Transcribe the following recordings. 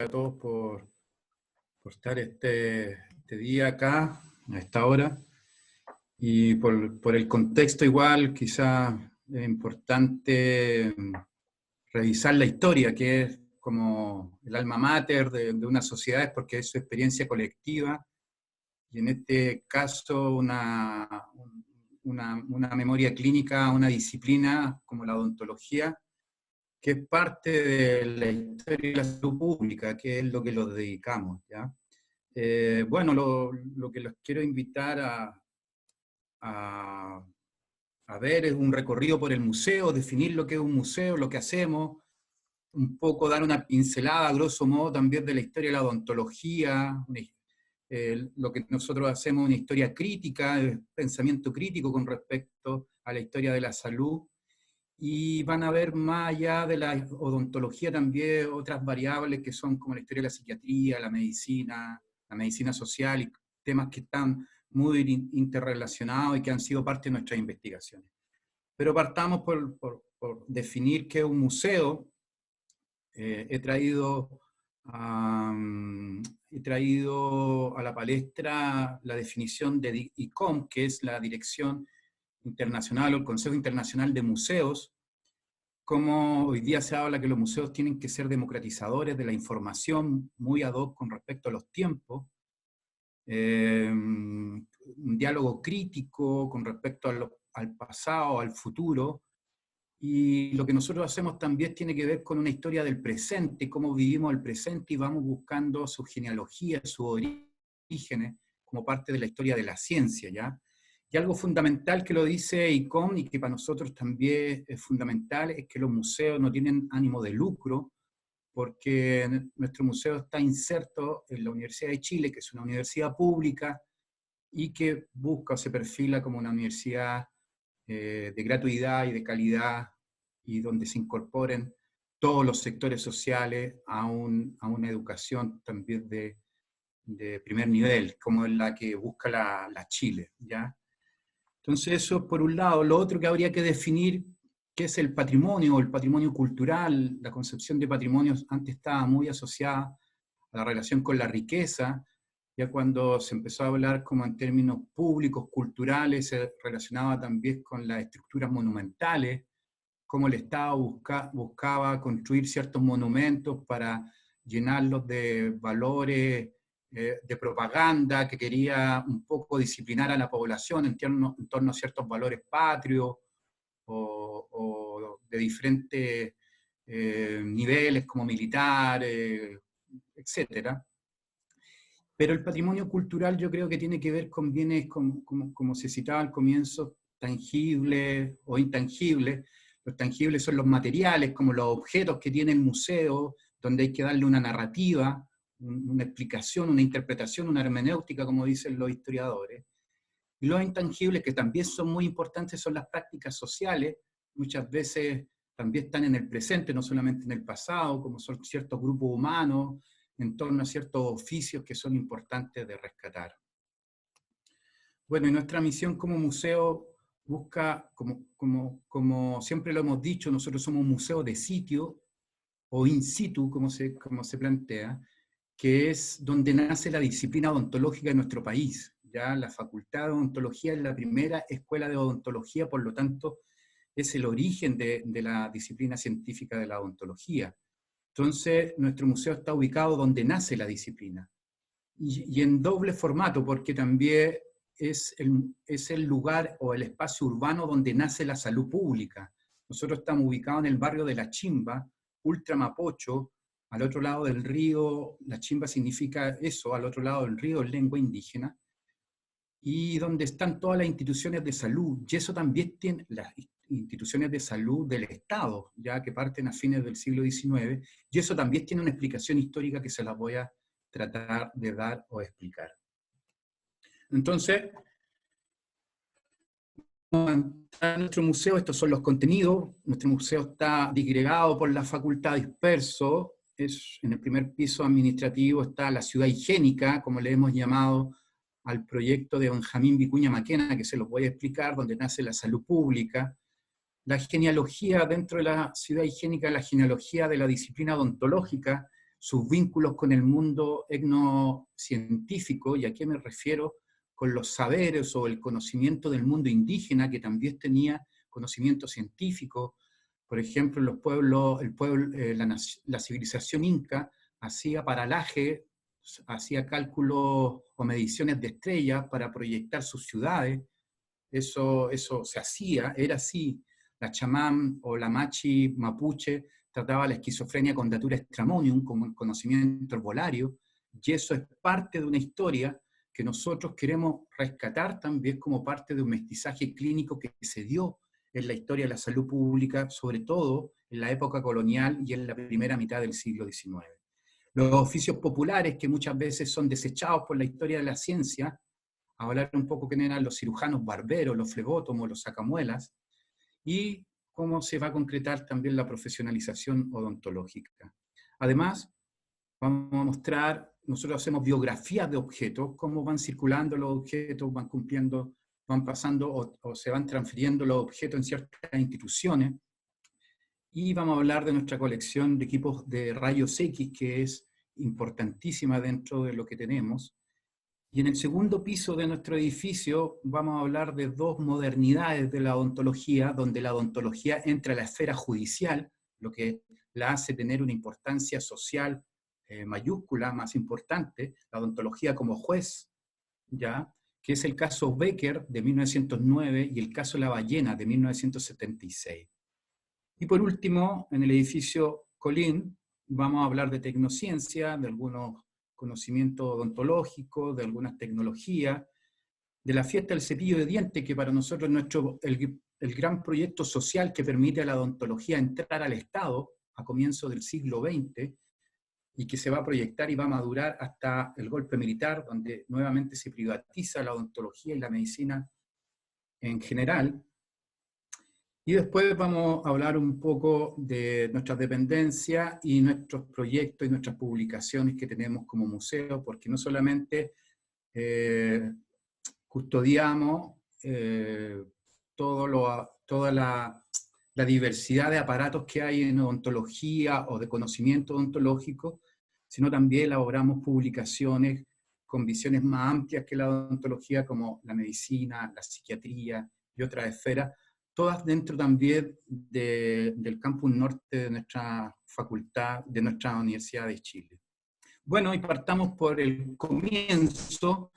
a todos por estar este día acá, a esta hora, y por el contexto igual, quizá es importante revisar la historia, que es como el alma mater de una sociedad, porque es su experiencia colectiva, y en este caso una memoria clínica, una disciplina como la odontología, que es parte de la historia de la salud pública, que es lo que los dedicamos, ¿ya? Bueno, lo que los quiero invitar a, a ver es un recorrido por el museo, definir lo que es un museo, lo que hacemos, un poco dar una pincelada, a grosso modo, también de la historia de la odontología, lo que nosotros hacemos, una historia crítica, pensamiento crítico con respecto a la historia de la salud, y van a ver más allá de la odontología también otras variables que son como la historia de la psiquiatría, la medicina social, y temas que están muy interrelacionados y que han sido parte de nuestras investigaciones. Pero partamos por definir qué es un museo. He traído a la palestra la definición de ICOM, que es la Dirección Internacional o el Consejo Internacional de Museos, como hoy día se habla que los museos tienen que ser democratizadores de la información, muy ad hoc con respecto a los tiempos, un diálogo crítico con respecto al pasado, al futuro, y lo que nosotros hacemos también tiene que ver con una historia del presente, cómo vivimos el presente y vamos buscando su genealogía, sus orígenes, como parte de la historia de la ciencia, ¿ya? Y algo fundamental que lo dice ICOM y que para nosotros también es fundamental es que los museos no tienen ánimo de lucro, porque nuestro museo está inserto en la Universidad de Chile, que es una universidad pública y que busca o se perfila como una universidad de gratuidad y de calidad, y donde se incorporen todos los sectores sociales a una educación también de primer nivel, como es la que busca la Chile, ¿ya? Entonces eso por un lado. Lo otro que habría que definir, qué es el patrimonio cultural. La concepción de patrimonio antes estaba muy asociada a la relación con la riqueza. Ya cuando se empezó a hablar como en términos públicos, culturales, se relacionaba también con las estructuras monumentales, cómo el Estado buscaba construir ciertos monumentos para llenarlos de valores de propaganda, que quería un poco disciplinar a la población en torno a ciertos valores patrios o de diferentes niveles como militar, etc. Pero el patrimonio cultural yo creo que tiene que ver con bienes, como se citaba al comienzo, tangibles o intangibles. Los tangibles son los materiales, como los objetos que tiene el museo, donde hay que darle una narrativa, una explicación, una interpretación, una hermenéutica, como dicen los historiadores. Y los intangibles, que también son muy importantes, son las prácticas sociales. Muchas veces también están en el presente, no solamente en el pasado, como son ciertos grupos humanos, en torno a ciertos oficios que son importantes de rescatar. Bueno, y nuestra misión como museo busca, como siempre lo hemos dicho, nosotros somos un museo de sitio, o in situ, como se plantea, que es donde nace la disciplina odontológica de nuestro país. Ya la Facultad de Odontología es la primera escuela de odontología, por lo tanto, es el origen de la disciplina científica de la odontología. Entonces, nuestro museo está ubicado donde nace la disciplina. Y en doble formato, porque también es el lugar o el espacio urbano donde nace la salud pública. Nosotros estamos ubicados en el barrio de La Chimba, Ultra Mapocho, al otro lado del río. La Chimba significa eso, al otro lado del río, en lengua indígena, y donde están todas las instituciones de salud, y eso también tiene las instituciones de salud del Estado, ya que parten a fines del siglo XIX, y eso también tiene una explicación histórica que se la voy a tratar de dar o explicar. Entonces, en nuestro museo, estos son los contenidos. Nuestro museo está disgregado por la facultad, disperso. En el primer piso administrativo está la ciudad higiénica, como le hemos llamado al proyecto de Benjamín Vicuña Maquena, que se los voy a explicar, donde nace la salud pública. La genealogía dentro de la ciudad higiénica, la genealogía de la disciplina odontológica, sus vínculos con el mundo etnocientífico, y a qué me refiero, con los saberes o el conocimiento del mundo indígena, que también tenía conocimiento científico. Por ejemplo, los pueblos, la civilización inca hacía paralaje, hacía cálculos o mediciones de estrellas para proyectar sus ciudades. Eso se hacía, era así. La chamán o la machi mapuche trataba la esquizofrenia con datura stramonium, como el conocimiento herbolario, y eso es parte de una historia que nosotros queremos rescatar también como parte de un mestizaje clínico que se dio en la historia de la salud pública, sobre todo en la época colonial y en la primera mitad del siglo XIX. Los oficios populares, que muchas veces son desechados por la historia de la ciencia, hablar un poco quién eran los cirujanos barberos, los flebótomos, los sacamuelas, y cómo se va a concretar también la profesionalización odontológica. Además, vamos a mostrar, nosotros hacemos biografías de objetos, cómo van circulando los objetos, van cumpliendo, van pasando o se van transfiriendo los objetos en ciertas instituciones, y vamos a hablar de nuestra colección de equipos de rayos X, que es importantísima dentro de lo que tenemos. Y en el segundo piso de nuestro edificio vamos a hablar de dos modernidades de la odontología, donde la odontología entra a la esfera judicial, lo que la hace tener una importancia social mayúscula, más importante, la odontología como juez, ¿ya? Que es el caso Becker de 1909 y el caso La Ballena de 1976. Y por último, en el edificio Colín, vamos a hablar de tecnociencia, de algunos conocimientos odontológicos, de algunas tecnologías, de la fiesta del cepillo de dientes, que para nosotros es el gran proyecto social que permite a la odontología entrar al Estado a comienzos del siglo XX, y que se va a proyectar y va a madurar hasta el golpe militar, donde nuevamente se privatiza la odontología y la medicina en general. Y después vamos a hablar un poco de nuestras dependencias y nuestros proyectos y nuestras publicaciones que tenemos como museo, porque no solamente custodiamos toda la diversidad de aparatos que hay en odontología o de conocimiento odontológico, sino también elaboramos publicaciones con visiones más amplias que la odontología, como la medicina, la psiquiatría y otras esferas, todas dentro también del campus norte de nuestra facultad, de nuestra Universidad de Chile. Bueno, y partamos por el comienzo.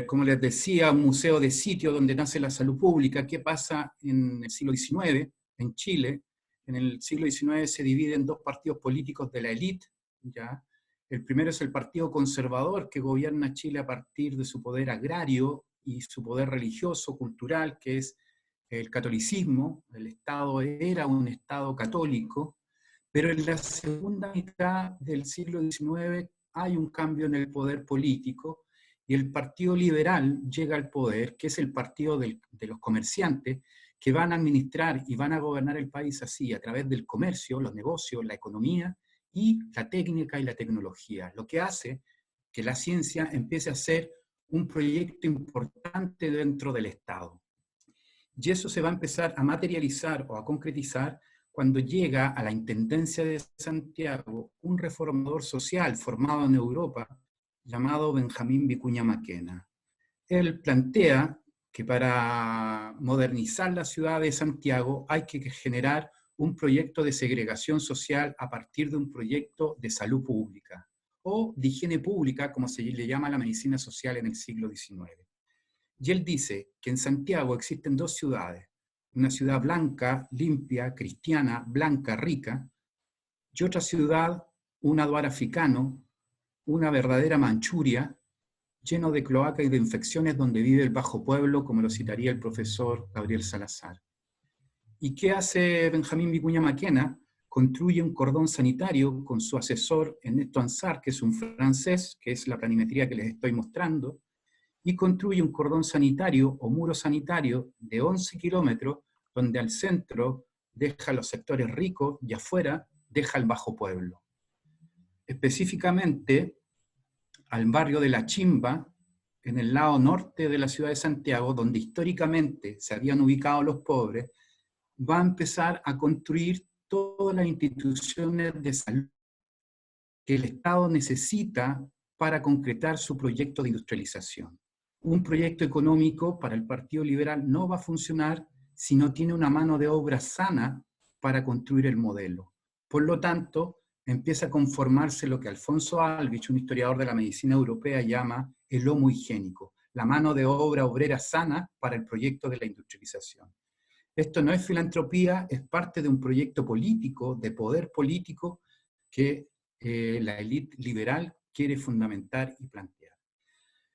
Como les decía, un museo de sitio donde nace la salud pública. ¿Qué pasa en el siglo XIX en Chile? En el siglo XIX se dividen dos partidos políticos de la élite, ¿ya? El primero es el Partido Conservador, que gobierna Chile a partir de su poder agrario y su poder religioso, cultural, que es el catolicismo. El Estado era un Estado católico, pero en la segunda mitad del siglo XIX hay un cambio en el poder político, y el Partido Liberal llega al poder, que es el partido de los comerciantes, que van a administrar y van a gobernar el país así, a través del comercio, los negocios, la economía y la técnica y la tecnología, lo que hace que la ciencia empiece a ser un proyecto importante dentro del Estado. Y eso se va a empezar a materializar o a concretizar cuando llega a la Intendencia de Santiago un reformador social formado en Europa, llamado Benjamín Vicuña Maquena. Él plantea que para modernizar la ciudad de Santiago hay que generar un proyecto de segregación social a partir de un proyecto de salud pública, o de higiene pública, como se le llama a la medicina social en el siglo XIX. Y él dice que en Santiago existen dos ciudades, una ciudad blanca, limpia, cristiana, blanca, rica, y otra ciudad, un Aduar africano, una verdadera Manchuria, lleno de cloacas y de infecciones, donde vive el bajo pueblo, como lo citaría el profesor Gabriel Salazar. ¿Y qué hace Benjamín Vicuña Maquena? Construye un cordón sanitario con su asesor Ernesto Ansart, que es un francés, que es la planimetría que les estoy mostrando, y construye un cordón sanitario o muro sanitario de 11 kilómetros, donde al centro deja los sectores ricos y afuera deja el bajo pueblo. Específicamente, al barrio de La Chimba, en el lado norte de la ciudad de Santiago, donde históricamente se habían ubicado los pobres, va a empezar a construir todas las instituciones de salud que el Estado necesita para concretar su proyecto de industrialización. Un proyecto económico para el Partido Liberal no va a funcionar si no tiene una mano de obra sana para construir el modelo. Por lo tanto, empieza a conformarse lo que Alfonso Alvich, un historiador de la medicina europea, llama el homo higiénico, la mano de obra obrera sana para el proyecto de la industrialización. Esto no es filantropía, es parte de un proyecto político, de poder político, que la élite liberal quiere fundamentar y plantear.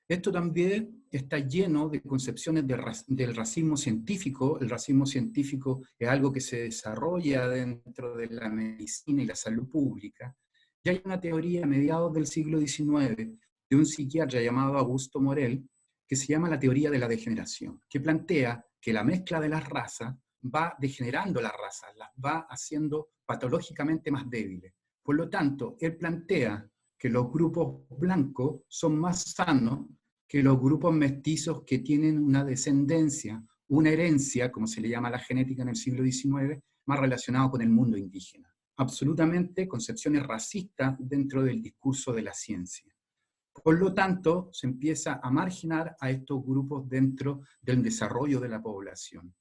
Esto también está lleno de concepciones del racismo científico. El racismo científico es algo que se desarrolla dentro de la medicina y la salud pública. Y hay una teoría a mediados del siglo XIX de un psiquiatra llamado Augusto Morel, que se llama la teoría de la degeneración, que plantea que la mezcla de las razas va degenerando las razas, las va haciendo patológicamente más débiles. Por lo tanto, él plantea que los grupos blancos son más sanos que los grupos mestizos que tienen una descendencia, una herencia, como se le llama a la genética en el siglo XIX, más relacionado con el mundo indígena. Absolutamente concepciones racistas dentro del discurso de la ciencia. Por lo tanto, se empieza a marginar a estos grupos dentro del desarrollo de la población.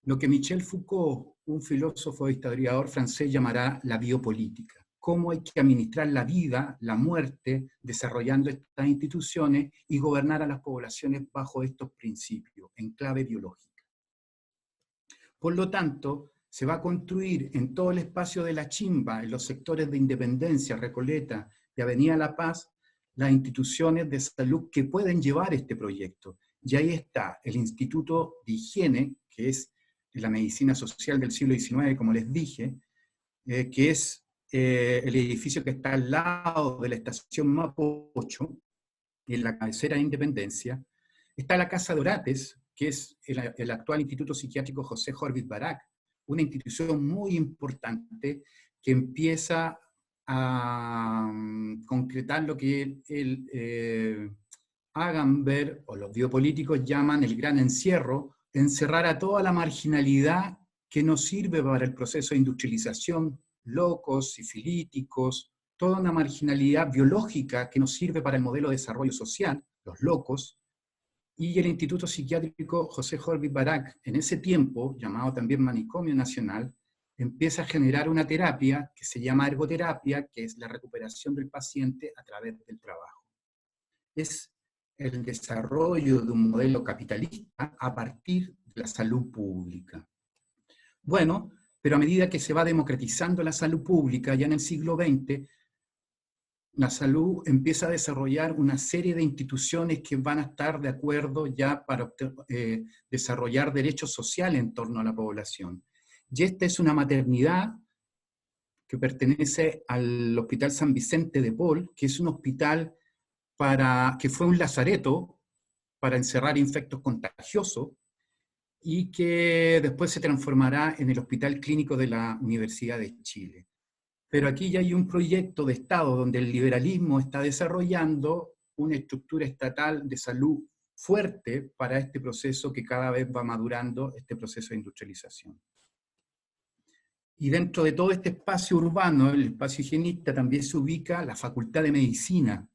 Lo que Michel Foucault, un filósofo e historiador francés, llamará la biopolítica. Cómo hay que administrar la vida, la muerte, desarrollando estas instituciones y gobernar a las poblaciones bajo estos principios, en clave biológica. Por lo tanto, se va a construir en todo el espacio de la Chimba, en los sectores de Independencia, Recoleta y Avenida La Paz, las instituciones de salud que pueden llevar este proyecto. Y ahí está el Instituto de Higiene, que es la medicina social del siglo XIX, como les dije, que es el edificio que está al lado de la estación Mapocho, en la cabecera de Independencia. Está la Casa de Orates, que es el actual Instituto Psiquiátrico José Jorvit Barak, una institución muy importante que empieza a concretar lo que Agamben o los biopolíticos llaman el gran encierro, encerrar a toda la marginalidad que no sirve para el proceso de industrialización, locos, sifilíticos, toda una marginalidad biológica que no sirve para el modelo de desarrollo social, los locos, y el Instituto Psiquiátrico José Jorvit Barak, en ese tiempo, llamado también Manicomio Nacional, empieza a generar una terapia que se llama ergoterapia, que es la recuperación del paciente a través del trabajo. Es el desarrollo de un modelo capitalista a partir de la salud pública. Bueno, pero a medida que se va democratizando la salud pública, ya en el siglo XX, la salud empieza a desarrollar una serie de instituciones que van a estar de acuerdo ya para desarrollar derechos sociales en torno a la población. Y esta es una maternidad que pertenece al Hospital San Vicente de Paul, que es un hospital que fue un lazareto para encerrar infectos contagiosos y que después se transformará en el Hospital Clínico de la Universidad de Chile. Pero aquí ya hay un proyecto de Estado donde el liberalismo está desarrollando una estructura estatal de salud fuerte para este proceso que cada vez va madurando, este proceso de industrialización. Y dentro de todo este espacio urbano, el espacio higienista, también se ubica la Facultad de Medicina,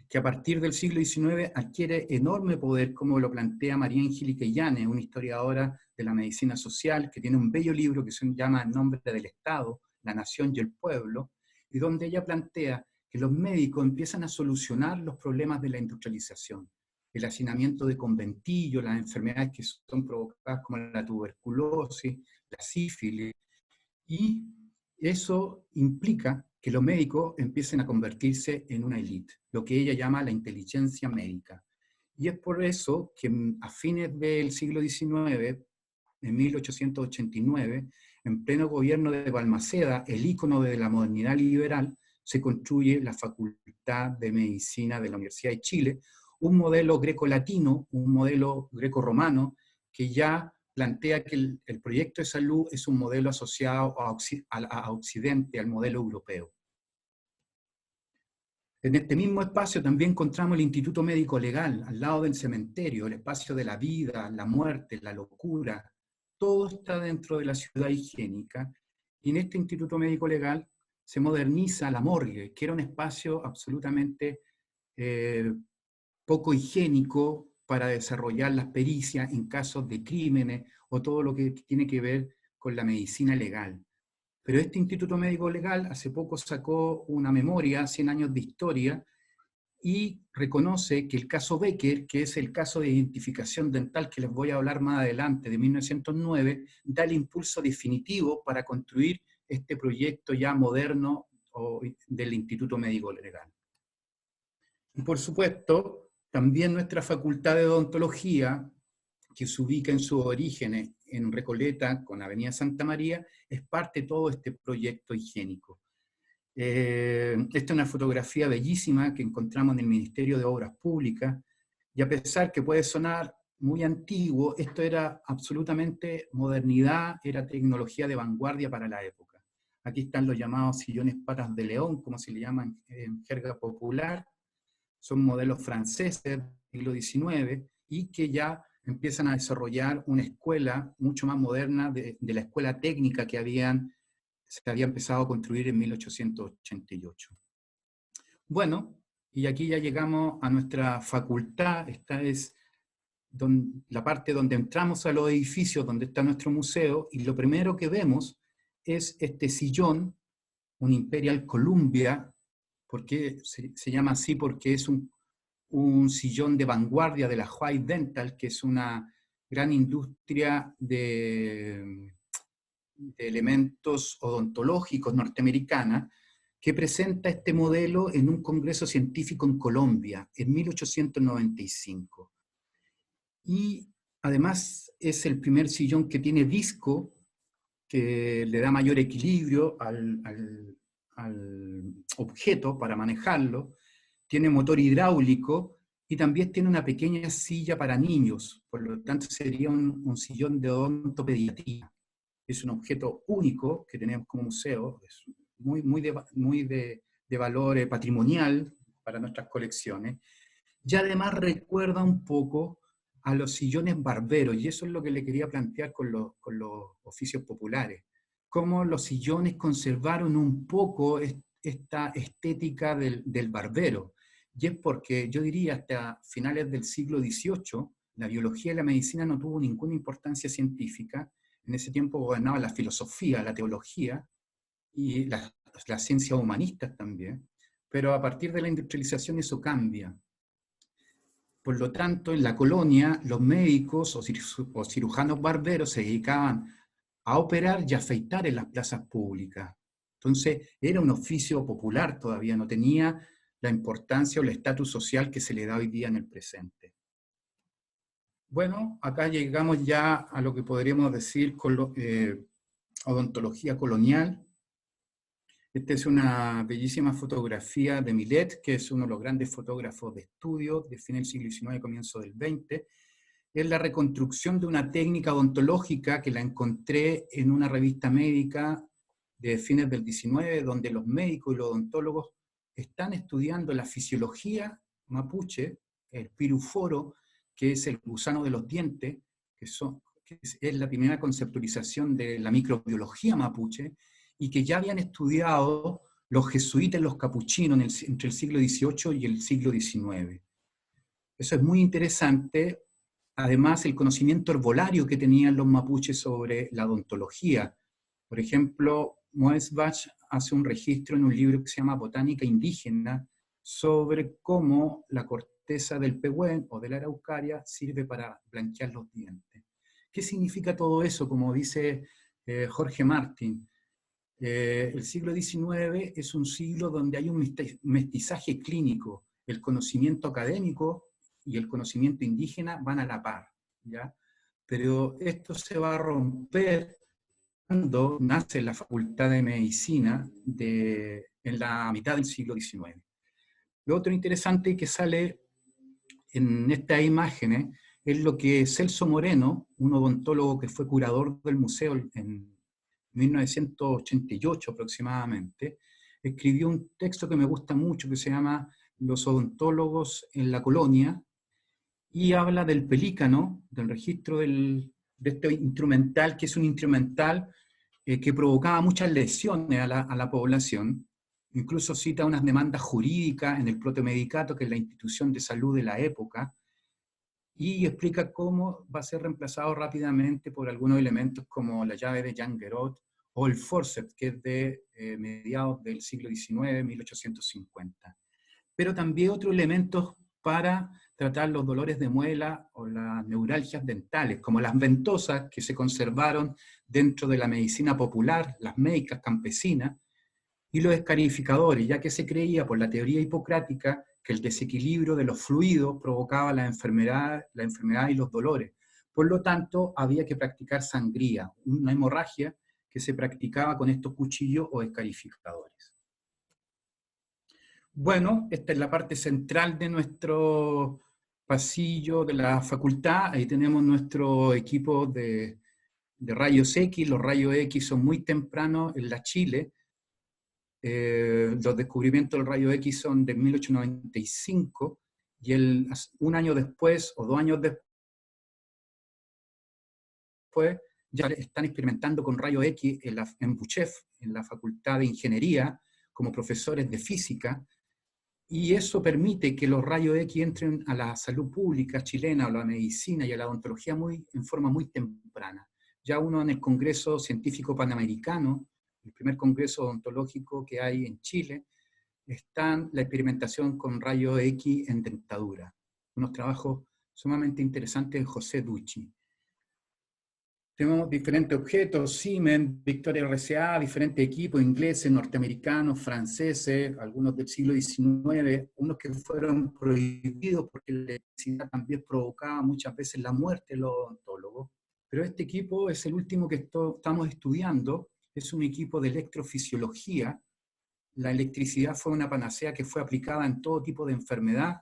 que a partir del siglo XIX adquiere enorme poder, como lo plantea María Angélica Illanes, una historiadora de la medicina social, que tiene un bello libro que se llama En nombre del Estado, la nación y el pueblo, y donde ella plantea que los médicos empiezan a solucionar los problemas de la industrialización, el hacinamiento de conventillos, las enfermedades que son provocadas como la tuberculosis, la sífilis, y eso implica que los médicos empiecen a convertirse en una élite, lo que ella llama la inteligencia médica. Y es por eso que a fines del siglo XIX, en 1889, en pleno gobierno de Balmaceda, el ícono de la modernidad liberal, se construye la Facultad de Medicina de la Universidad de Chile, un modelo greco-latino, un modelo greco-romano, que ya plantea que el proyecto de salud es un modelo asociado a Occidente, al modelo europeo. En este mismo espacio también encontramos el Instituto Médico Legal, al lado del cementerio, el espacio de la vida, la muerte, la locura. Todo está dentro de la ciudad higiénica. Y en este Instituto Médico Legal se moderniza la morgue, que era un espacio absolutamente poco higiénico para desarrollar las pericias en casos de crímenes o todo lo que tiene que ver con la medicina legal. Pero este Instituto Médico Legal hace poco sacó una memoria, 100 años de historia, y reconoce que el caso Becker, que es el caso de identificación dental que les voy a hablar más adelante, de 1909, da el impulso definitivo para construir este proyecto ya moderno del Instituto Médico Legal. Y por supuesto, también nuestra Facultad de Odontología, que se ubica en sus orígenes en Recoleta, con Avenida Santa María, es parte de todo este proyecto higiénico. Esta es una fotografía bellísima que encontramos en el Ministerio de Obras Públicas, y a pesar que puede sonar muy antiguo, esto era absolutamente modernidad, era tecnología de vanguardia para la época. Aquí están los llamados sillones patas de león, como se le llaman en jerga popular. Son modelos franceses del siglo XIX y que ya empiezan a desarrollar una escuela mucho más moderna de la escuela técnica que se había empezado a construir en 1888. Bueno, y aquí ya llegamos a nuestra facultad. Esta es la parte donde entramos a los edificios, donde está nuestro museo, y lo primero que vemos es este sillón, un Imperial Columbia. ¿Por qué se llama así? Porque es un sillón de vanguardia de la White Dental, que es una gran industria de elementos odontológicos norteamericana, que presenta este modelo en un congreso científico en Colombia, en 1895. Y además es el primer sillón que tiene disco, que le da mayor equilibrio al objeto para manejarlo, tiene motor hidráulico y también tiene una pequeña silla para niños, por lo tanto sería un sillón de odontopediatría. Es un objeto único que tenemos como museo, es muy de valor patrimonial para nuestras colecciones, y además recuerda un poco a los sillones barberos, y eso es lo que le quería plantear con los oficios populares, cómo los sillones conservaron un poco esta estética del barbero, y es porque yo diría hasta finales del siglo XVIII, la biología y la medicina no tuvo ninguna importancia científica. En ese tiempo gobernaba la filosofía, la teología y las ciencias humanistas también, pero a partir de la industrialización eso cambia. Por lo tanto, en la colonia, los médicos o cirujanos barberos se dedicaban a operar y afeitar en las plazas públicas. Entonces, era un oficio popular todavía, no tenía la importancia o el estatus social que se le da hoy día en el presente. Bueno, acá llegamos ya a lo que podríamos decir odontología colonial. Esta es una bellísima fotografía de Millet, que es uno de los grandes fotógrafos de estudio de fin del siglo XIX y comienzo del XX. Es la reconstrucción de una técnica odontológica que la encontré en una revista médica de fines del XIX, donde los médicos y los odontólogos están estudiando la fisiología mapuche, el piruforo, que es el gusano de los dientes, que es la primera conceptualización de la microbiología mapuche, y que ya habían estudiado los jesuitas y los capuchinos entre el siglo XVIII y el siglo XIX. Eso es muy interesante. Además, el conocimiento herbolario que tenían los mapuches sobre la odontología. Por ejemplo, Moesbach hace un registro en un libro que se llama Botánica Indígena sobre cómo la corteza del pehuen o de la araucaria sirve para blanquear los dientes. ¿Qué significa todo eso? Como dice Jorge Martín, el siglo XIX es un siglo donde hay un mestizaje clínico. El conocimiento académico y el conocimiento indígena van a la par, ¿ya? Pero esto se va a romper cuando nace la Facultad de Medicina en la mitad del siglo XIX. Lo otro interesante que sale en estas imágenes es lo que Celso Moreno, un odontólogo que fue curador del museo en 1988 aproximadamente, escribió un texto que me gusta mucho que se llama Los odontólogos en la colonia, y habla del pelícano, del registro de este instrumental, que es un instrumental que provocaba muchas lesiones a la población. Incluso cita unas demandas jurídicas en el Protomedicato, que es la institución de salud de la época, y explica cómo va a ser reemplazado rápidamente por algunos elementos como la llave de Jean-Guerot o el forceps, que es de mediados del siglo XIX, 1850. Pero también otros elementos para tratar los dolores de muela o las neuralgias dentales, como las ventosas que se conservaron dentro de la medicina popular, las médicas campesinas, y los escarificadores, ya que se creía por la teoría hipocrática que el desequilibrio de los fluidos provocaba la enfermedad y los dolores. Por lo tanto, había que practicar sangría, una hemorragia que se practicaba con estos cuchillos o escarificadores. Bueno, esta es la parte central de nuestro pasillo de la facultad. Ahí tenemos nuestro equipo de rayos X. Los rayos X son muy tempranos en la Chile. Los descubrimientos del rayo X son de 1895 y un año después o 2 años después ya están experimentando con rayo X en Buchef, en la Facultad de Ingeniería, como profesores de física, y eso permite que los rayos X entren a la salud pública chilena, a la medicina y a la odontología en forma muy temprana. Ya uno en el Congreso Científico Panamericano, el primer congreso odontológico que hay en Chile, está la experimentación con rayos X en dentadura. Unos trabajos sumamente interesantes de José Ducci. Tenemos diferentes objetos, Siemens, Victoria RCA, diferentes equipos ingleses, norteamericanos, franceses, algunos del siglo XIX, unos que fueron prohibidos porque la electricidad también provocaba muchas veces la muerte de los odontólogos. Pero este equipo es el último que estamos estudiando, es un equipo de electrofisiología. La electricidad fue una panacea que fue aplicada en todo tipo de enfermedad,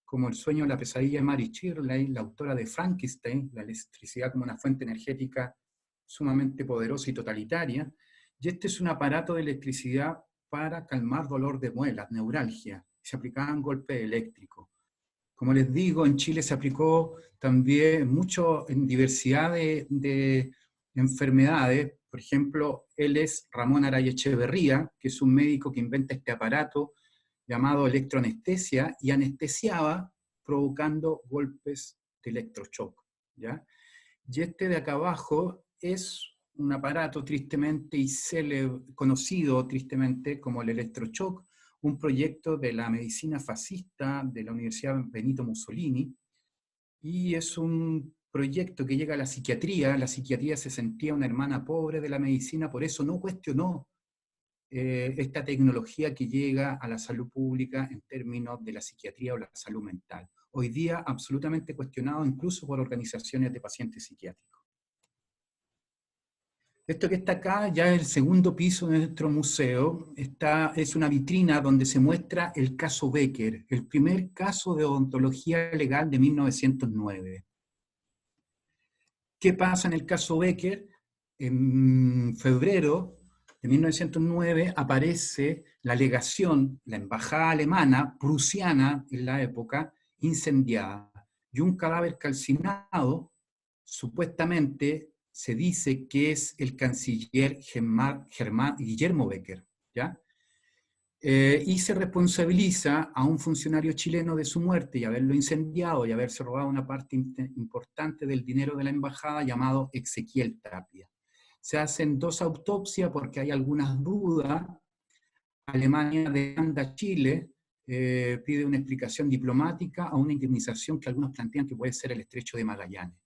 como el sueño o la pesadilla de Mary Shirley, la autora de Frankenstein, la electricidad como una fuente energética sumamente poderosa y totalitaria. Y este es un aparato de electricidad para calmar dolor de muelas, neuralgia. Se aplicaban golpes eléctricos. Como les digo, en Chile se aplicó también mucho en diversidad de enfermedades. Por ejemplo, él es Ramón Araya Echeverría, que es un médico que inventa este aparato llamado electroanestesia y anestesiaba provocando golpes de electroshock, ¿ya? Y este de acá abajo es un aparato tristemente conocido tristemente como el electroshock, un proyecto de la medicina fascista de la Universidad Benito Mussolini, y es un proyecto que llega a la psiquiatría se sentía una hermana pobre de la medicina, por eso no cuestionó esta tecnología que llega a la salud pública en términos de la psiquiatría o la salud mental. Hoy día absolutamente cuestionado incluso por organizaciones de pacientes psiquiátricos. Esto que está acá ya es el segundo piso de nuestro museo. Es una vitrina donde se muestra el caso Becker, el primer caso de odontología legal de 1909. ¿Qué pasa en el caso Becker? En febrero de 1909 aparece la legación, la embajada alemana, prusiana en la época, incendiada, y un cadáver calcinado, supuestamente se dice que es el canciller Guillermo Becker, ¿ya? Y se responsabiliza a un funcionario chileno de su muerte y haberlo incendiado y haberse robado una parte importante del dinero de la embajada, llamado Ezequiel Tapia. Se hacen 2 autopsias porque hay algunas dudas. Alemania demanda a Chile, pide una explicación diplomática a una indemnización que algunos plantean que puede ser el Estrecho de Magallanes.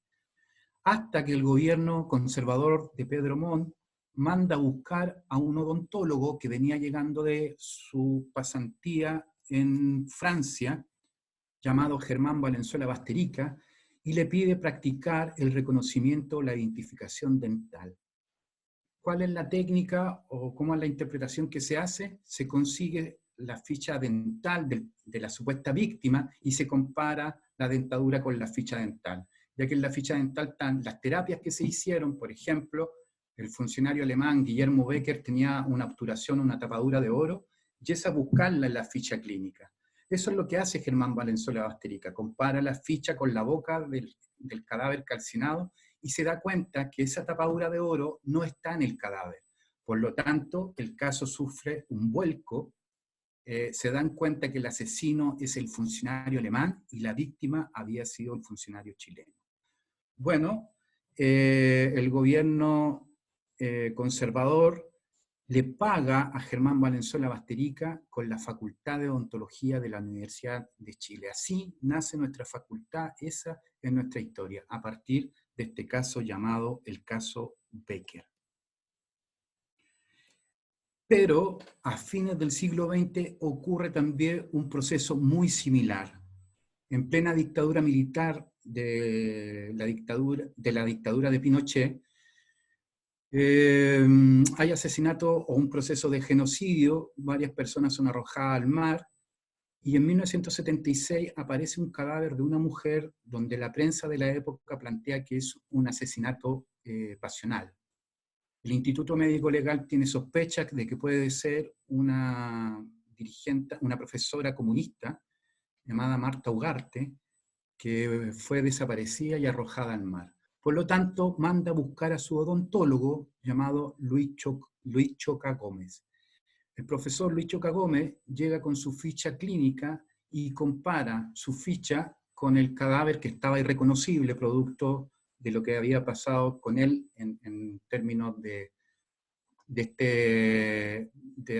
Hasta que el gobierno conservador de Pedro Montt manda a buscar a un odontólogo que venía llegando de su pasantía en Francia, llamado Germán Valenzuela Basterica, y le pide practicar el reconocimiento o la identificación dental. ¿Cuál es la técnica o cómo es la interpretación que se hace? Se consigue la ficha dental de la supuesta víctima y se compara la dentadura con la ficha dental, ya que en la ficha dental están las terapias que se hicieron. Por ejemplo, el funcionario alemán Guillermo Becker tenía una obturación, una tapadura de oro, y esa buscarla en la ficha clínica. Eso es lo que hace Germán Valenzuela Basterica, compara la ficha con la boca del cadáver calcinado y se da cuenta que esa tapadura de oro no está en el cadáver. Por lo tanto, el caso sufre un vuelco. Se dan cuenta que el asesino es el funcionario alemán y la víctima había sido el funcionario chileno. Bueno, el gobierno conservador le paga a Germán Valenzuela Basterica con la Facultad de Odontología de la Universidad de Chile. Así nace nuestra facultad, esa es nuestra historia, a partir de este caso llamado el caso Becker. Pero a fines del siglo XX ocurre también un proceso muy similar. En plena dictadura militar de la dictadura de Pinochet, hay asesinato o un proceso de genocidio, varias personas son arrojadas al mar, y en 1976 aparece un cadáver de una mujer donde la prensa de la época plantea que es un asesinato pasional. El Instituto Médico Legal tiene sospechas de que puede ser una dirigente, una profesora comunista llamada Marta Ugarte, que fue desaparecida y arrojada al mar. Por lo tanto, manda a buscar a su odontólogo llamado Luis Choca Gómez. El profesor Luis Choca Gómez llega con su ficha clínica y compara su ficha con el cadáver que estaba irreconocible, producto de lo que había pasado con él en términos de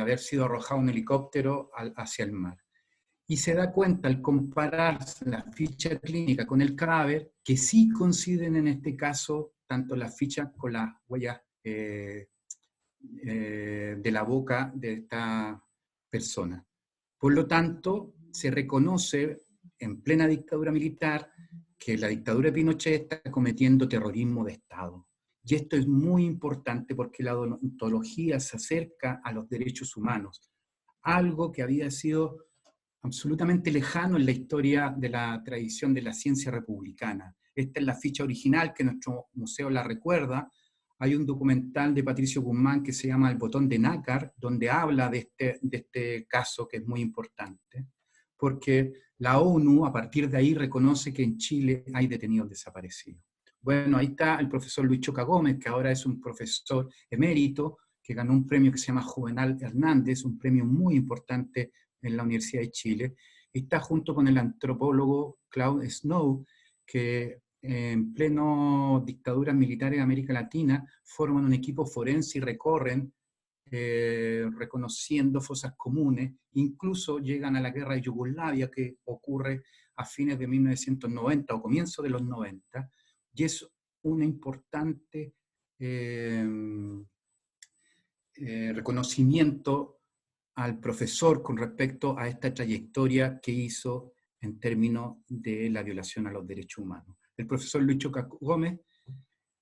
haber sido arrojado un helicóptero hacia el mar. Y se da cuenta al comparar la ficha clínica con el cadáver que sí coinciden en este caso tanto las fichas con las huellas de la boca de esta persona. Por lo tanto, se reconoce en plena dictadura militar que la dictadura de Pinochet está cometiendo terrorismo de Estado. Y esto es muy importante porque la odontología se acerca a los derechos humanos, algo que había sido absolutamente lejano en la historia de la tradición de la ciencia republicana. Esta es la ficha original que nuestro museo la recuerda. Hay un documental de Patricio Guzmán que se llama El botón de nácar, donde habla de este caso que es muy importante, porque la ONU a partir de ahí reconoce que en Chile hay detenidos desaparecidos. Bueno, ahí está el profesor Luis Choca Gómez, que ahora es un profesor emérito, que ganó un premio que se llama Juvenal Hernández, un premio muy importante en la Universidad de Chile. Está junto con el antropólogo Claude Snow, que en pleno dictaduras militares de América Latina forman un equipo forense y recorren reconociendo fosas comunes, incluso llegan a la guerra de Yugoslavia que ocurre a fines de 1990 o comienzo de los 90, y es un importante reconocimiento al profesor con respecto a esta trayectoria que hizo en términos de la violación a los derechos humanos. El profesor Luis Choca Gómez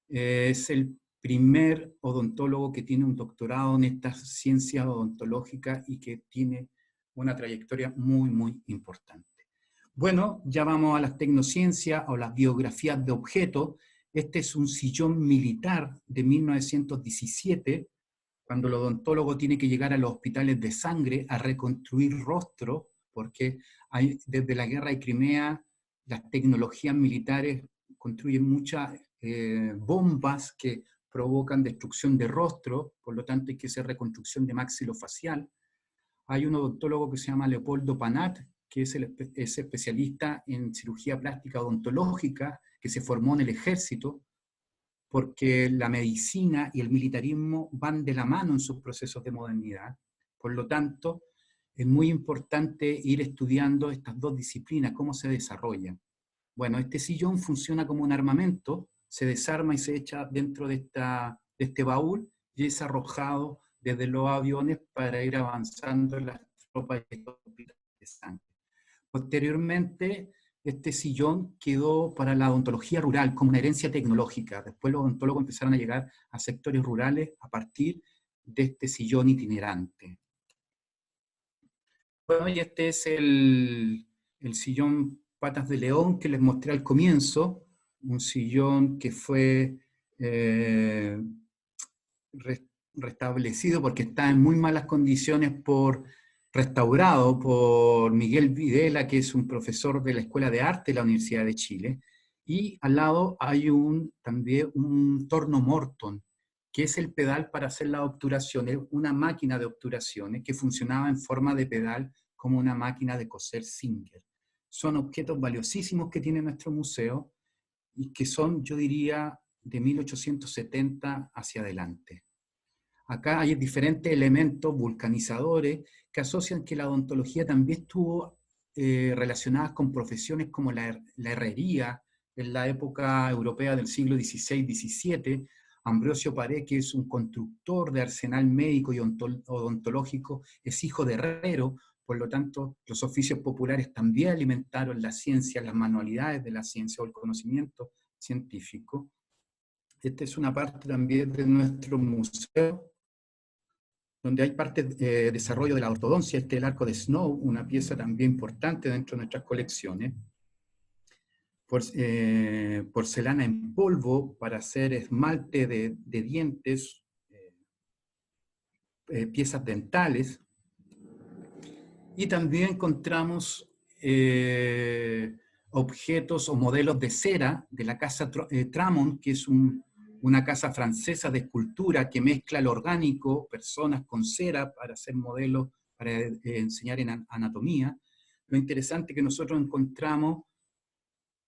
es el primer odontólogo que tiene un doctorado en estas ciencias odontológicas y que tiene una trayectoria muy, muy importante. Bueno, ya vamos a las tecnociencias o las biografías de objetos. Este es un sillón militar de 1917, cuando el odontólogo tiene que llegar a los hospitales de sangre a reconstruir rostro, porque desde la guerra de Crimea las tecnologías militares construyen muchas bombas que provocan destrucción de rostro, por lo tanto hay que hacer reconstrucción de maxilofacial. Hay un odontólogo que se llama Leopoldo Panat, que es especialista en cirugía plástica odontológica, que se formó en el ejército, porque la medicina y el militarismo van de la mano en sus procesos de modernidad. Por lo tanto, es muy importante ir estudiando estas dos disciplinas, cómo se desarrollan. Bueno, este sillón funciona como un armamento, se desarma y se echa dentro de este baúl y es arrojado desde los aviones para ir avanzando en las tropas de sangre. Posteriormente, este sillón quedó para la odontología rural como una herencia tecnológica. Después los odontólogos empezaron a llegar a sectores rurales a partir de este sillón itinerante. Bueno, y este es el sillón Patas de León que les mostré al comienzo, un sillón que fue restablecido porque está en muy malas condiciones restaurado por Miguel Videla, que es un profesor de la Escuela de Arte de la Universidad de Chile, Y al lado hay también un torno Morton, que es el pedal para hacer las obturaciones, una máquina de obturaciones que funcionaba en forma de pedal como una máquina de coser Singer. Son objetos valiosísimos que tiene nuestro museo y que son, yo diría, de 1870 hacia adelante. Acá hay diferentes elementos vulcanizadores que asocian que la odontología también estuvo relacionada con profesiones como la herrería en la época europea del siglo XVI-XVII. Ambrosio Paré, que es un constructor de arsenal médico y odontológico, es hijo de herrero, por lo tanto los oficios populares también alimentaron la ciencia, las manualidades de la ciencia o el conocimiento científico. Esta es una parte también de nuestro museo, donde hay parte de desarrollo de la ortodoncia, el arco de Snow, una pieza también importante dentro de nuestras colecciones. Porcelana en polvo para hacer esmalte de dientes, piezas dentales. Y también encontramos objetos o modelos de cera de la casa Tramont, que es una casa francesa de escultura que mezcla lo orgánico, personas con cera para hacer modelos, para enseñar en anatomía. Lo interesante es que nosotros encontramos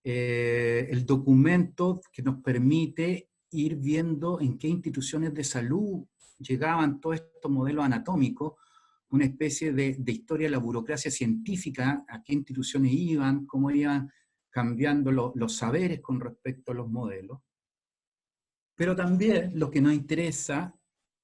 el documento que nos permite ir viendo en qué instituciones de salud llegaban todos estos modelos anatómicos, una especie de historia de la burocracia científica, a qué instituciones iban, cómo iban cambiando los saberes con respecto a los modelos. Pero también lo que nos interesa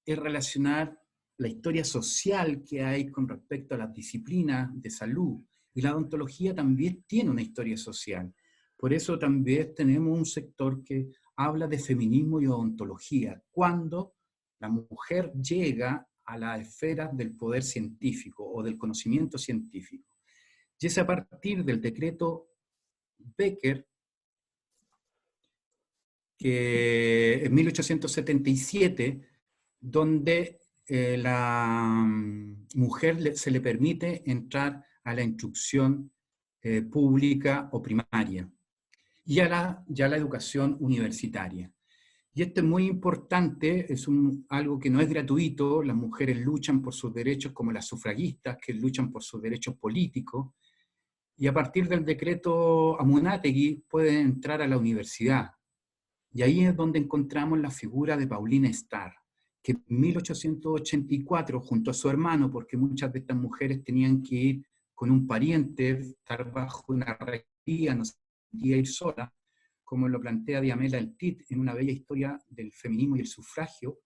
es relacionar la historia social que hay con respecto a las disciplinas de salud. Y la odontología también tiene una historia social. Por eso también tenemos un sector que habla de feminismo y odontología, cuando la mujer llega a la esfera del poder científico o del conocimiento científico. Y es a partir del decreto Becker, que en 1877, donde la mujer se le permite entrar a la instrucción pública o primaria y ya la educación universitaria. Y esto es muy importante, es algo que no es gratuito, las mujeres luchan por sus derechos como las sufragistas, que luchan por sus derechos políticos, y a partir del decreto Amunátegui pueden entrar a la universidad. Y ahí es donde encontramos la figura de Paulina Starr, que en 1884, junto a su hermano, porque muchas de estas mujeres tenían que ir con un pariente, estar bajo una regía, no se podía ir sola, como lo plantea Diamela Eltit en una bella historia del feminismo y el sufragio,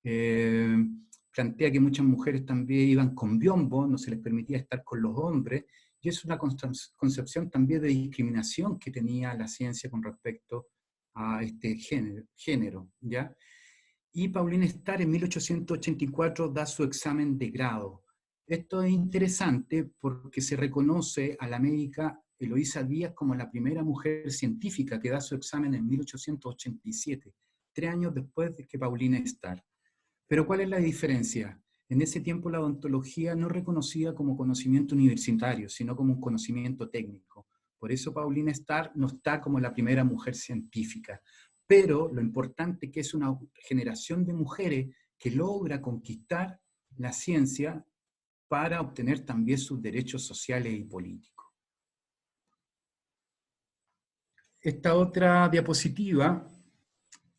plantea que muchas mujeres también iban con biombo, no se les permitía estar con los hombres, y es una concepción también de discriminación que tenía la ciencia con respecto a este género, ¿ya? Y Paulina Starr en 1884 da su examen de grado. Esto es interesante porque se reconoce a la médica Eloísa Díaz como la primera mujer científica que da su examen en 1887, 3 años después de que Paulina Starr. Pero ¿cuál es la diferencia? En ese tiempo la odontología no reconocida como conocimiento universitario, sino como un conocimiento técnico. Por eso Paulina Starr no está como la primera mujer científica. Pero lo importante es que es una generación de mujeres que logra conquistar la ciencia para obtener también sus derechos sociales y políticos. Esta otra diapositiva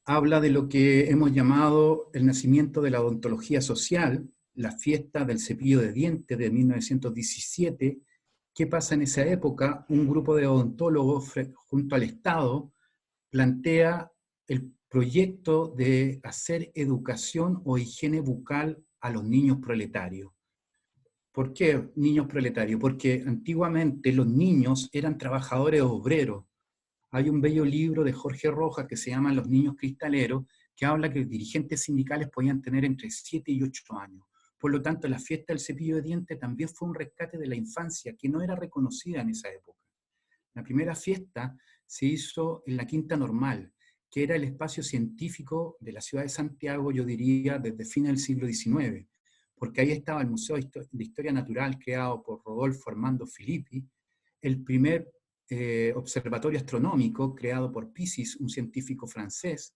habla de lo que hemos llamado el nacimiento de la odontología social, la fiesta del cepillo de dientes de 1917. ¿Qué pasa en esa época? Un grupo de odontólogos junto al Estado plantea el proyecto de hacer educación o higiene bucal a los niños proletarios. ¿Por qué niños proletarios? Porque antiguamente los niños eran trabajadores obreros. Hay un bello libro de Jorge Rojas que se llama Los niños cristaleros, que habla que los dirigentes sindicales podían tener entre 7 y 8 años. Por lo tanto, la fiesta del cepillo de dientes también fue un rescate de la infancia que no era reconocida en esa época. La primera fiesta se hizo en la Quinta Normal, que era el espacio científico de la ciudad de Santiago, yo diría, desde fines del siglo XIX, porque ahí estaba el Museo de Historia Natural creado por Rodolfo Armando Filippi, el primer observatorio astronómico creado por Pisis, un científico francés,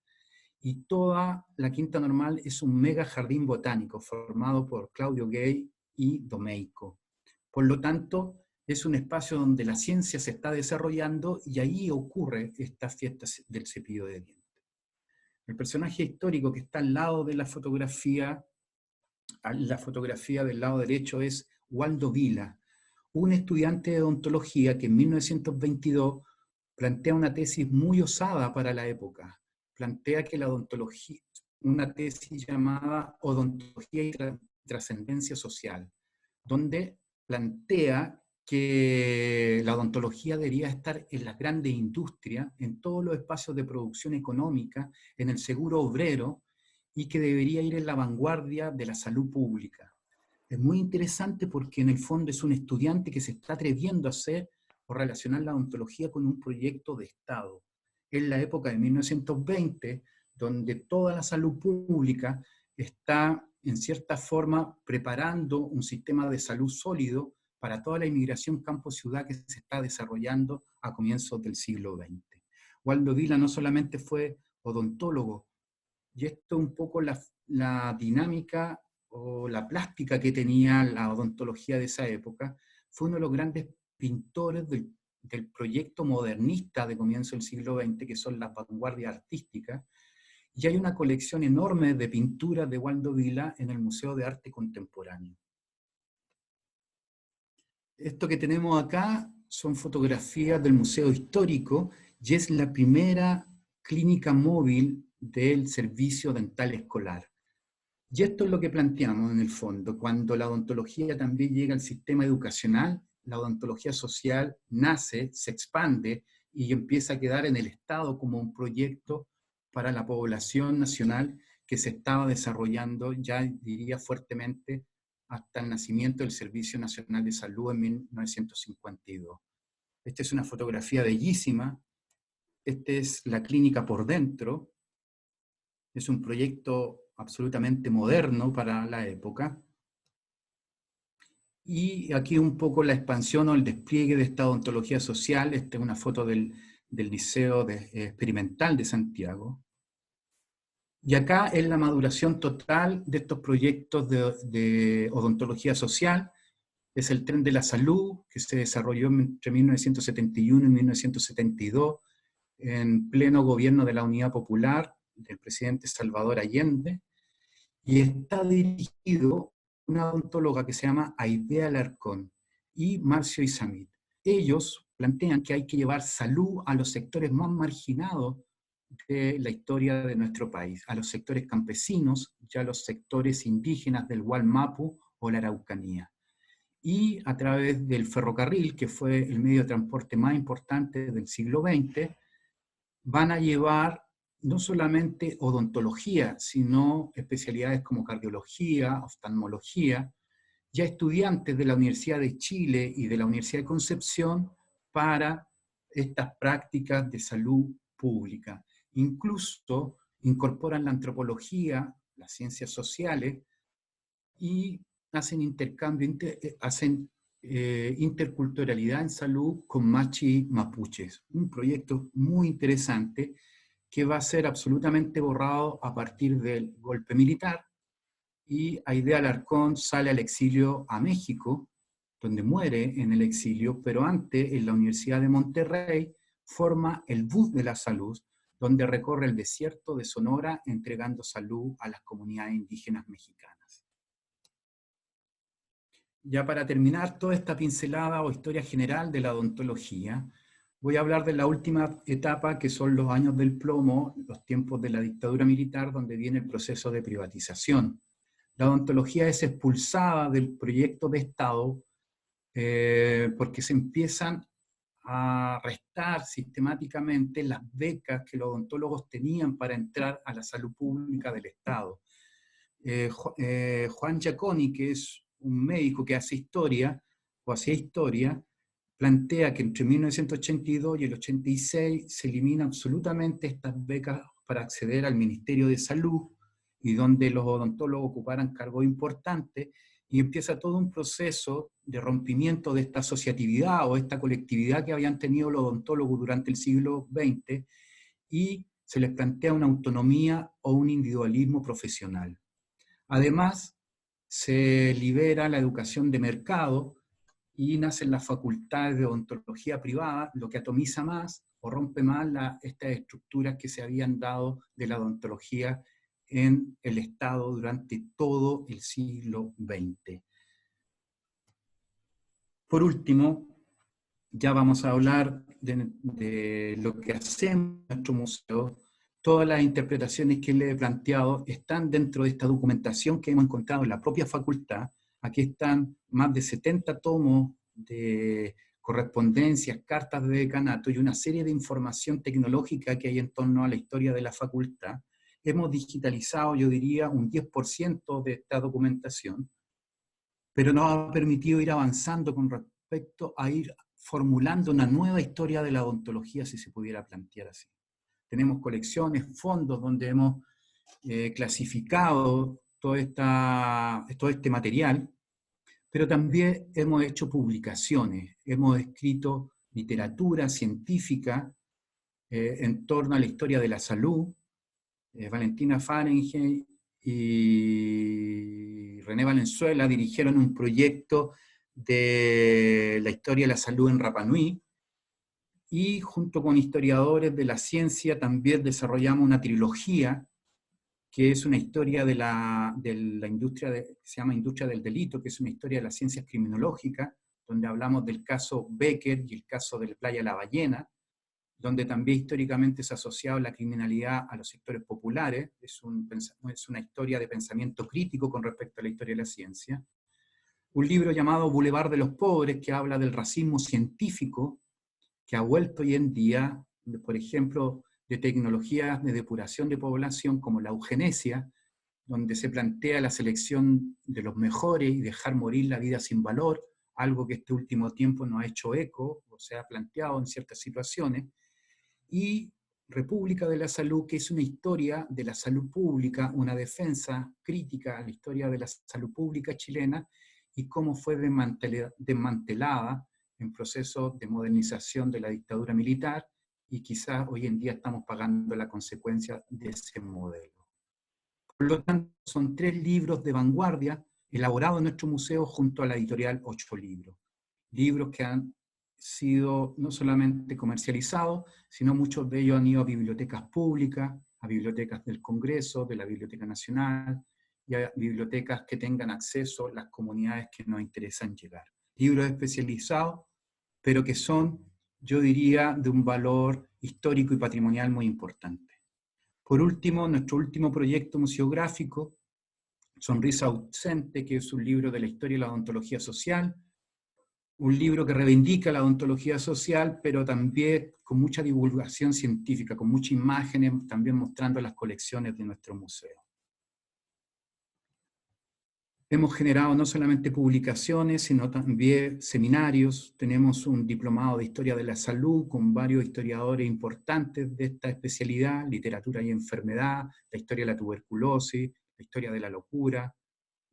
y toda la Quinta Normal es un mega jardín botánico formado por Claudio Gay y Domeyko. Por lo tanto, es un espacio donde la ciencia se está desarrollando y ahí ocurre esta fiesta del cepillo de dientes. El personaje histórico que está al lado de la fotografía del lado derecho es Waldo Vila, un estudiante de odontología que en 1922 plantea una tesis muy osada para la época. Plantea que la odontología, una tesis llamada Odontología y Trascendencia Social, donde plantea que la odontología debería estar en las grandes industrias, en todos los espacios de producción económica, en el seguro obrero, y que debería ir en la vanguardia de la salud pública. Es muy interesante porque en el fondo es un estudiante que se está atreviendo a hacer o relacionar la odontología con un proyecto de Estado. En la época de 1920, donde toda la salud pública está, en cierta forma, preparando un sistema de salud sólido para toda la inmigración campo-ciudad que se está desarrollando a comienzos del siglo XX. Waldo Vila no solamente fue odontólogo, y esto es un poco la dinámica o la plástica que tenía la odontología de esa época, fue uno de los grandes pintores del proyecto modernista de comienzo del siglo XX, que son las vanguardias artísticas, y hay una colección enorme de pinturas de Waldo Vila en el Museo de Arte Contemporáneo. Esto que tenemos acá son fotografías del Museo Histórico y es la primera clínica móvil del servicio dental escolar. Y esto es lo que planteamos en el fondo, cuando la odontología también llega al sistema educacional, la odontología social nace, se expande y empieza a quedar en el Estado como un proyecto para la población nacional que se estaba desarrollando, ya diría fuertemente, hasta el nacimiento del Servicio Nacional de Salud en 1952. Esta es una fotografía bellísima, esta es la clínica por dentro, es un proyecto absolutamente moderno para la época. Y aquí un poco la expansión o el despliegue de esta odontología social. Esta es una foto del Liceo Experimental de Santiago. Y acá es la maduración total de estos proyectos de odontología social. Es el tren de la salud que se desarrolló entre 1971 y 1972 en pleno gobierno de la Unidad Popular del presidente Salvador Allende, y está dirigido a una odontóloga que se llama Aidea Alarcón y Marcio Isamit. Ellos plantean que hay que llevar salud a los sectores más marginados de la historia de nuestro país, a los sectores campesinos y a los sectores indígenas del Gualmapu o la Araucanía. Y a través del ferrocarril, que fue el medio de transporte más importante del siglo XX, van a llevar no solamente odontología, sino especialidades como cardiología, oftalmología, ya estudiantes de la Universidad de Chile y de la Universidad de Concepción para estas prácticas de salud pública. Incluso incorporan la antropología, las ciencias sociales y hacen intercambio, interculturalidad en salud con machi mapuches. Un proyecto muy interesante que va a ser absolutamente borrado a partir del golpe militar, y Aidea Alarcón sale al exilio a México, donde muere en el exilio, pero antes en la Universidad de Monterrey forma el Bus de la Salud, donde recorre el desierto de Sonora entregando salud a las comunidades indígenas mexicanas. Ya para terminar toda esta pincelada o historia general de la odontología, voy a hablar de la última etapa, que son los años del plomo, los tiempos de la dictadura militar, donde viene el proceso de privatización. La odontología es expulsada del proyecto de Estado porque se empiezan a restar sistemáticamente las becas que los odontólogos tenían para entrar a la salud pública del Estado. Juan Giaconi, que es un médico que hace historia, o hacía historia, plantea que entre 1982 y el 86 se eliminan absolutamente estas becas para acceder al Ministerio de Salud, y donde los odontólogos ocuparan cargos importantes, y empieza todo un proceso de rompimiento de esta asociatividad o esta colectividad que habían tenido los odontólogos durante el siglo XX, y se les plantea una autonomía o un individualismo profesional. Además, se libera la educación de mercado y nacen las facultades de odontología privada, lo que atomiza más o rompe más estas estructuras que se habían dado de la odontología en el Estado durante todo el siglo XX. Por último, ya vamos a hablar de lo que hacemos en nuestro museo. Todas las interpretaciones que le he planteado están dentro de esta documentación que hemos encontrado en la propia facultad. Aquí están más de 70 tomos de correspondencias, cartas de decanato y una serie de información tecnológica que hay en torno a la historia de la facultad. Hemos digitalizado, yo diría, un 10% de esta documentación, pero nos ha permitido ir avanzando con respecto a ir formulando una nueva historia de la odontología, si se pudiera plantear así. Tenemos colecciones, fondos donde hemos clasificado todo este material, pero también hemos hecho publicaciones, hemos escrito literatura científica en torno a la historia de la salud. Valentina Fahrenheit y René Valenzuela dirigieron un proyecto de la historia de la salud en Rapa Nui, y junto con historiadores de la ciencia también desarrollamos una trilogía que es una historia de la industria, se llama Industria del Delito, que es una historia de las ciencias criminológicas, donde hablamos del caso Becker y el caso de la Playa La Ballena, donde también históricamente se ha asociado la criminalidad a los sectores populares. Es una historia de pensamiento crítico con respecto a la historia de la ciencia. Un libro llamado Boulevard de los Pobres, que habla del racismo científico, que ha vuelto hoy en día, por ejemplo, de tecnologías de depuración de población como la eugenesia, donde se plantea la selección de los mejores y dejar morir la vida sin valor, algo que este último tiempo nos ha hecho eco, o se ha planteado en ciertas situaciones, y República de la Salud, que es una historia de la salud pública, una defensa crítica a la historia de la salud pública chilena y cómo fue desmantelada en procesos de modernización de la dictadura militar, y quizás hoy en día estamos pagando la consecuencia de ese modelo. Por lo tanto, son 3 libros de vanguardia elaborados en nuestro museo junto a la editorial 8 Libros. Libros que han sido no solamente comercializados, sino muchos de ellos han ido a bibliotecas públicas, a bibliotecas del Congreso, de la Biblioteca Nacional, y a bibliotecas que tengan acceso a las comunidades que nos interesan llegar. Libros especializados, pero que son, yo diría, de un valor histórico y patrimonial muy importante. Por último, nuestro último proyecto museográfico, Sonrisa Ausente, que es un libro de la historia de la odontología social, un libro que reivindica la odontología social, pero también con mucha divulgación científica, con muchas imágenes, también mostrando las colecciones de nuestro museo. Hemos generado no solamente publicaciones, sino también seminarios. Tenemos un diplomado de Historia de la Salud con varios historiadores importantes de esta especialidad, literatura y enfermedad, la historia de la tuberculosis, la historia de la locura,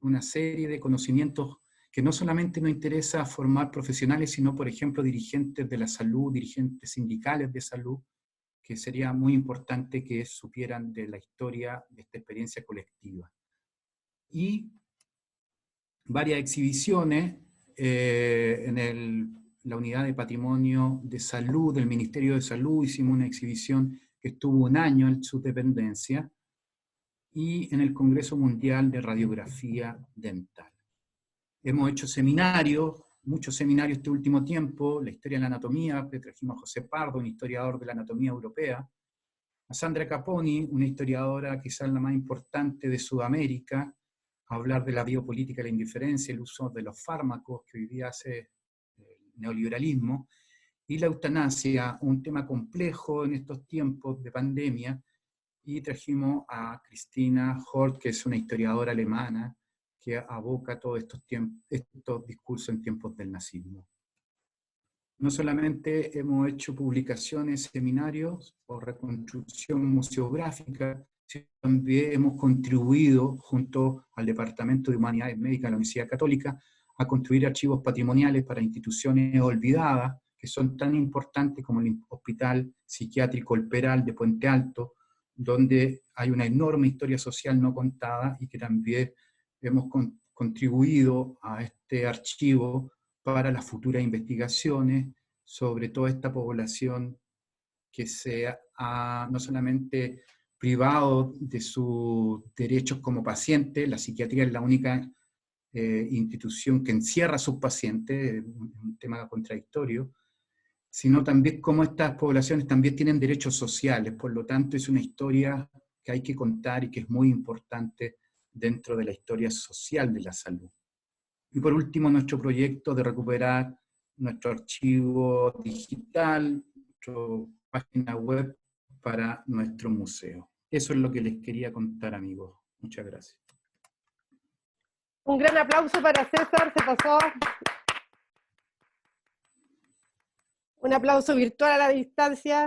una serie de conocimientos que no solamente nos interesa formar profesionales, sino, por ejemplo, dirigentes de la salud, dirigentes sindicales de salud, que sería muy importante que supieran de la historia de esta experiencia colectiva. Y varias exhibiciones en la unidad de patrimonio de salud del Ministerio de Salud. Hicimos una exhibición que estuvo 1 año en su dependencia, y en el Congreso Mundial de Radiografía Dental. Hemos hecho seminarios, muchos seminarios este último tiempo, la historia de la anatomía, que trajimos a José Pardo, un historiador de la anatomía europea, a Sandra Caponi, una historiadora quizás la más importante de Sudamérica, a hablar de la biopolítica de la indiferencia, el uso de los fármacos que hoy día hace el neoliberalismo, y la eutanasia, un tema complejo en estos tiempos de pandemia, y trajimos a Christina Hort, que es una historiadora alemana que aboca todos estos discursos en tiempos del nazismo. No solamente hemos hecho publicaciones, seminarios o reconstrucción museográfica, también hemos contribuido junto al Departamento de Humanidades Médicas de la Universidad Católica a construir archivos patrimoniales para instituciones olvidadas, que son tan importantes como el Hospital Psiquiátrico El Peral de Puente Alto, donde hay una enorme historia social no contada y que también hemos contribuido a este archivo para las futuras investigaciones sobre toda esta población que se ha no solamente privado de sus derechos como paciente. La psiquiatría es la única institución que encierra a sus pacientes, es un tema contradictorio, sino también cómo estas poblaciones también tienen derechos sociales. Por lo tanto, es una historia que hay que contar y que es muy importante dentro de la historia social de la salud. Y por último, nuestro proyecto de recuperar nuestro archivo digital, nuestra página web para nuestro museo. Eso es lo que les quería contar, amigos. Muchas gracias. Un gran aplauso para César, se pasó. Un aplauso virtual a la distancia.